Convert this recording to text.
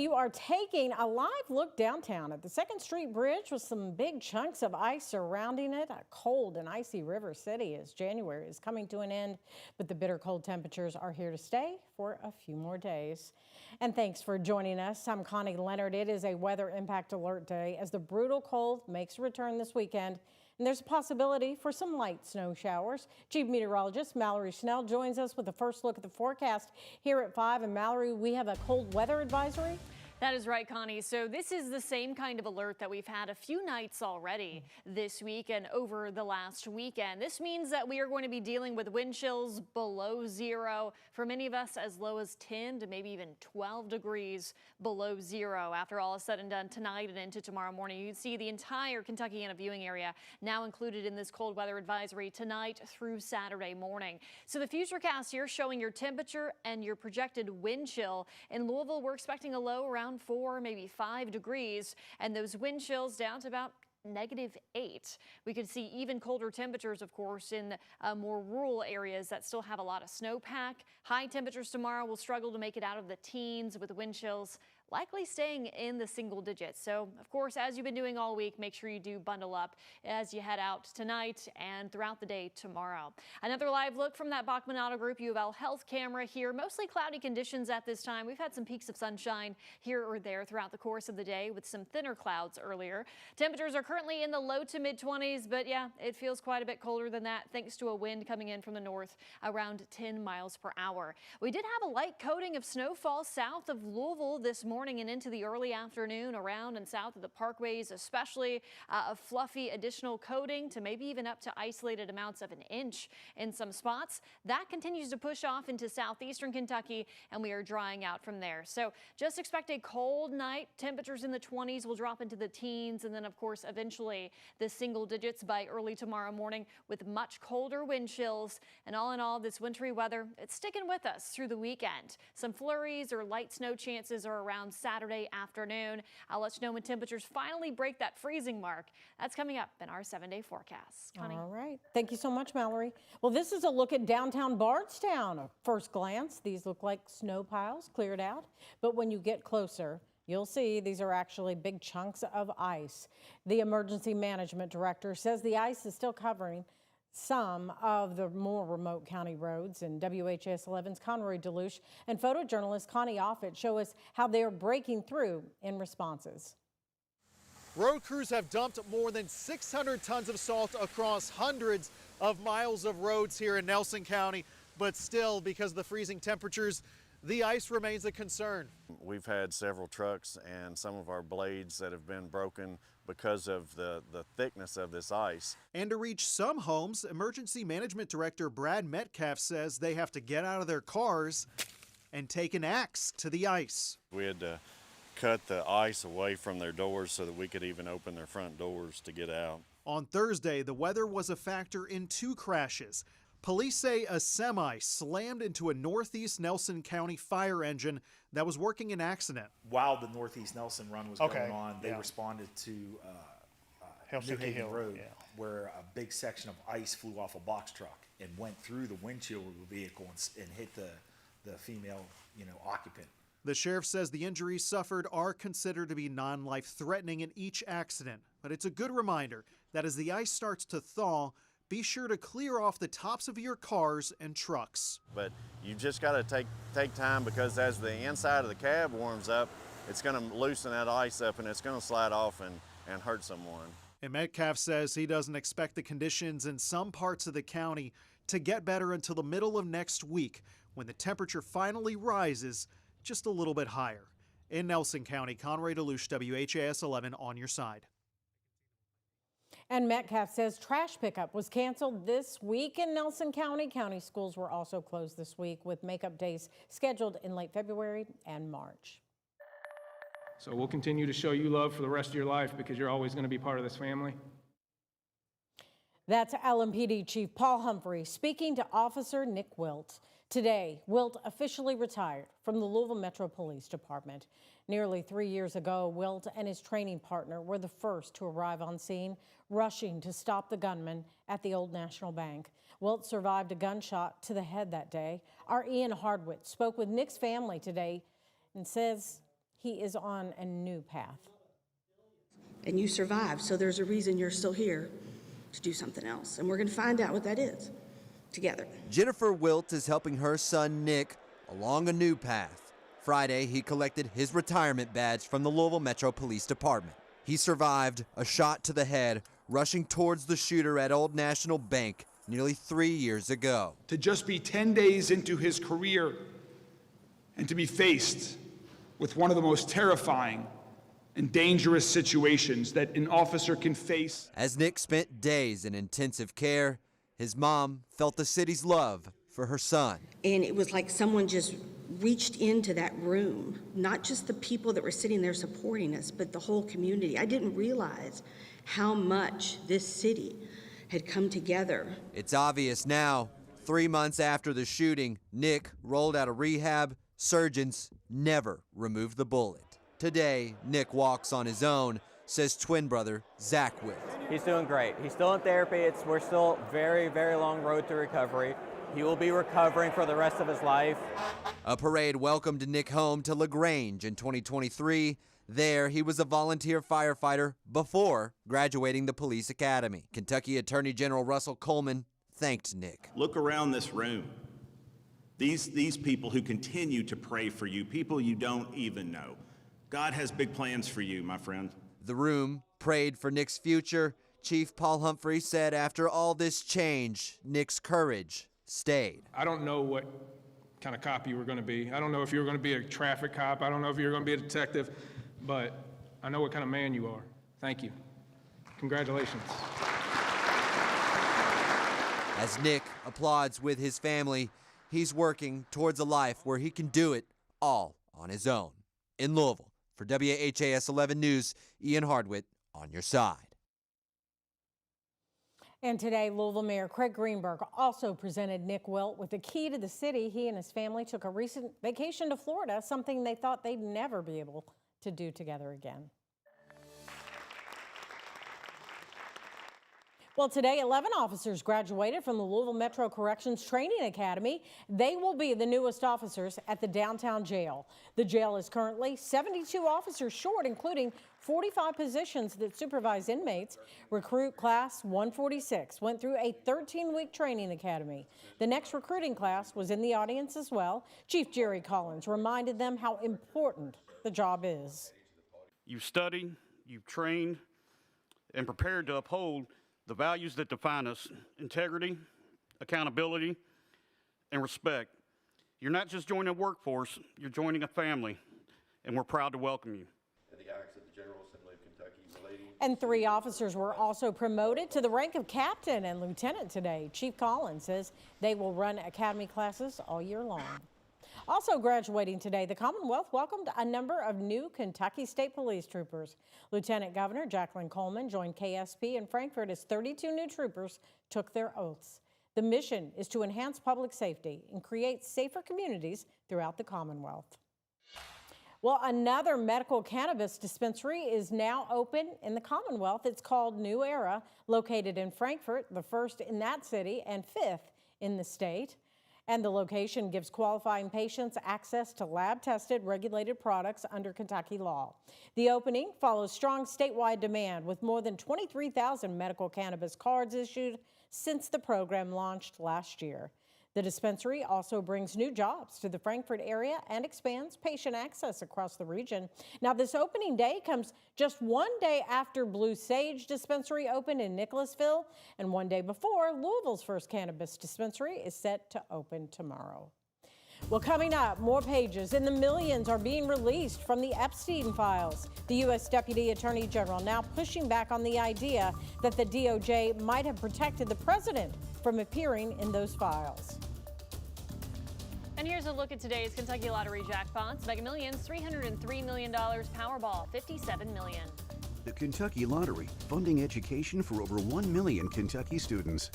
you are taking a live look downtown at the 2nd Street Bridge with some big chunks of ice surrounding it. A cold and icy River City as January is coming to an end, but the bitter cold temperatures are here to stay for a few more days. And thanks for joining us. I'm Connie Leonard. It is a weather impact alert day as the brutal cold makes a return this weekend. And there's a possibility for some light snow showers. Chief Meteorologist Mallory Snell joins us with the first look at the forecast here at 5. And Mallory, we have a cold weather advisory. That is right, Connie. So this is the same kind of alert that we've had a few nights already this week and over the last weekend. This means that we are going to be dealing with wind chills below zero. For many of us, as low as 10 to maybe even 12 degrees below zero. After all is said and done tonight and into tomorrow morning, you can see the entire Kentuckiana viewing area now included in this cold weather advisory tonight through Saturday morning. So the futurecast here showing your temperature and your projected wind chill. In Louisville, we're expecting a low around 4, maybe 5 degrees, and those wind chills down to about -8. We could see even colder temperatures, of course, in more rural areas that still have a lot of snowpack. High temperatures tomorrow will struggle to make it out of the teens with wind chills likely staying in the single digits. So, of course, as you've been doing all week, make sure you do bundle up as you head out tonight and throughout the day tomorrow. Another live look from that Bachman Auto Group U of L health camera here. Mostly cloudy conditions at this time. We've had some peaks of sunshine here or there throughout the course of the day with some thinner clouds earlier. Temperatures are currently in the low to mid 20s, but yeah, it feels quite a bit colder than that thanks to a wind coming in from the north around 10 miles per hour. We did have a light coating of snowfall south of Louisville this morning and into the early afternoon around and south of the parkways, especially a fluffy additional coating to maybe even up to isolated amounts of 1 inch in some spots. That continues to push off into southeastern Kentucky, and we are drying out from there. So just expect a cold night. Temperatures in the 20s will drop into the teens, and then of course eventually the single digits by early tomorrow morning with much colder wind chills. And all in all, this wintry weather, it's sticking with us through the weekend. Some flurries or light snow chances are around Saturday afternoon. I'll let you know when temperatures finally break that freezing mark. That's coming up in our 7-day forecast. Connie. All right. Thank you so much, Mallory. Well, this is a look at downtown Bardstown. At first glance, these look like snow piles cleared out. But when you get closer, you'll see these are actually big chunks of ice. The emergency management director says the ice is still covering some of the more remote county roads. And WHAS11's Conroy Deluche and photojournalist Connie Offit show us how they are breaking through in responses. Road crews have dumped more than 600 tons of salt across hundreds of miles of roads here in Nelson County. But still, because of the freezing temperatures, the ice remains a concern. We've had several trucks and some of our blades that have been broken because of the thickness of this ice. And to reach some homes, Emergency Management Director Brad Metcalf says they have to get out of their cars and take an axe to the ice. We had to cut the ice away from their doors so that we could even open their front doors to get out. On Thursday, the weather was a factor in 2 crashes. Police say a semi slammed into a northeast Nelson County fire engine that was working an accident. While the northeast Nelson run was going on, they responded to New Haven Road, where a big section of ice flew off a box truck and went through the windshield of the vehicle and hit the female, occupant. The sheriff says the injuries suffered are considered to be non-life threatening in each accident, but it's a good reminder that as the ice starts to thaw, be sure to clear off the tops of your cars and trucks. But you just got to take time, because as the inside of the cab warms up, it's going to loosen that ice up and it's going to slide off and hurt someone. And Metcalf says he doesn't expect the conditions in some parts of the county to get better until the middle of next week, when the temperature finally rises just a little bit higher. In Nelson County, Conroy Deluche, WHAS11 on your side. And Metcalf says trash pickup was canceled this week in Nelson County. County schools were also closed this week with makeup days scheduled in late February and March. So we'll continue to show you love for the rest of your life, because you're always going to be part of this family. That's LMPD Chief Paul Humphrey speaking to Officer Nick Wilt. Today, Wilt officially retired from the Louisville Metro Police Department. Nearly 3 years ago, Wilt and his training partner were the first to arrive on scene, rushing to stop the gunman at the Old National Bank. Wilt survived a gunshot to the head that day. Our Ian Hardwick spoke with Nick's family today and says he is on a new path. And you survived, so there's a reason you're still here to do something else. And we're going to find out what that is together. Jennifer Wilt is helping her son Nick along a new path. Friday, he collected his retirement badge from the Louisville Metro Police Department. He survived a shot to the head rushing towards the shooter at Old National Bank nearly 3 years ago. To just be 10 days into his career and to be faced with one of the most terrifying and dangerous situations that an officer can face. As Nick spent days in intensive care, his mom felt the city's love for her son. And it was like someone just reached into that room, not just the people that were sitting there supporting us, but the whole community. I didn't realize how much this city had come together. It's obvious now, 3 months after the shooting, Nick rolled out of rehab. Surgeons never removed the bullet. Today, Nick walks on his own, says twin brother Zach Wilt. He's doing great. He's still in therapy. We're still very, very long road to recovery. He will be recovering for the rest of his life. A parade welcomed Nick home to LaGrange in 2023. There, he was a volunteer firefighter before graduating the police academy. Kentucky Attorney General Russell Coleman thanked Nick. Look around this room. These people who continue to pray for you, people you don't even know. God has big plans for you, my friend. The room prayed for Nick's future. Chief Paul Humphrey said after all this change, Nick's courage stayed. I don't know what kind of cop you were going to be. I don't know if you were going to be a traffic cop. I don't know if you were going to be a detective, but I know what kind of man you are. Thank you. Congratulations. As Nick applauds with his family, he's working towards a life where he can do it all on his own. In Louisville, for WHAS11 News, Ian Hardwitt on your side. And today, Louisville Mayor Craig Greenberg also presented Nick Wilt with the key to the city. He and his family took a recent vacation to Florida, something they thought they'd never be able to do together again. Well, today, 11 officers graduated from the Louisville Metro Corrections Training Academy. They will be the newest officers at the downtown jail. The jail is currently 72 officers short, including 45 positions that supervise inmates. Recruit class 146 went through a 13-week training academy. The next recruiting class was in the audience as well. Chief Jerry Collins reminded them how important the job is. You've studied, you've trained, and prepared to uphold the values that define us: integrity, accountability, and respect. You're not just joining a workforce, you're joining a family, and we're proud to welcome you. And the acts of the General Assembly of Kentucky relating. And 3 officers were also promoted to the rank of captain and lieutenant today. Chief Collins says they will run academy classes all year long. Also graduating today, the Commonwealth welcomed a number of new Kentucky State Police troopers. Lieutenant Governor Jacqueline Coleman joined KSP in Frankfort as 32 new troopers took their oaths. The mission is to enhance public safety and create safer communities throughout the Commonwealth. Well, another medical cannabis dispensary is now open in the Commonwealth. It's called New Era, located in Frankfort, the first in that city and 5th in the state. And the location gives qualifying patients access to lab-tested, regulated products under Kentucky law. The opening follows strong statewide demand, with more than 23,000 medical cannabis cards issued since the program launched last year. The dispensary also brings new jobs to the Frankfort area and expands patient access across the region. Now, this opening day comes just one day after Blue Sage dispensary opened in Nicholasville, and one day before Louisville's first cannabis dispensary is set to open tomorrow. Well, coming up, more pages in the millions are being released from the Epstein files. The U.S. Deputy Attorney General now pushing back on the idea that the DOJ might have protected the president from appearing in those files. And here's a look at today's Kentucky Lottery jackpots. Mega Millions, $303 million. Powerball, $57 million. The Kentucky Lottery, funding education for over 1 million Kentucky students.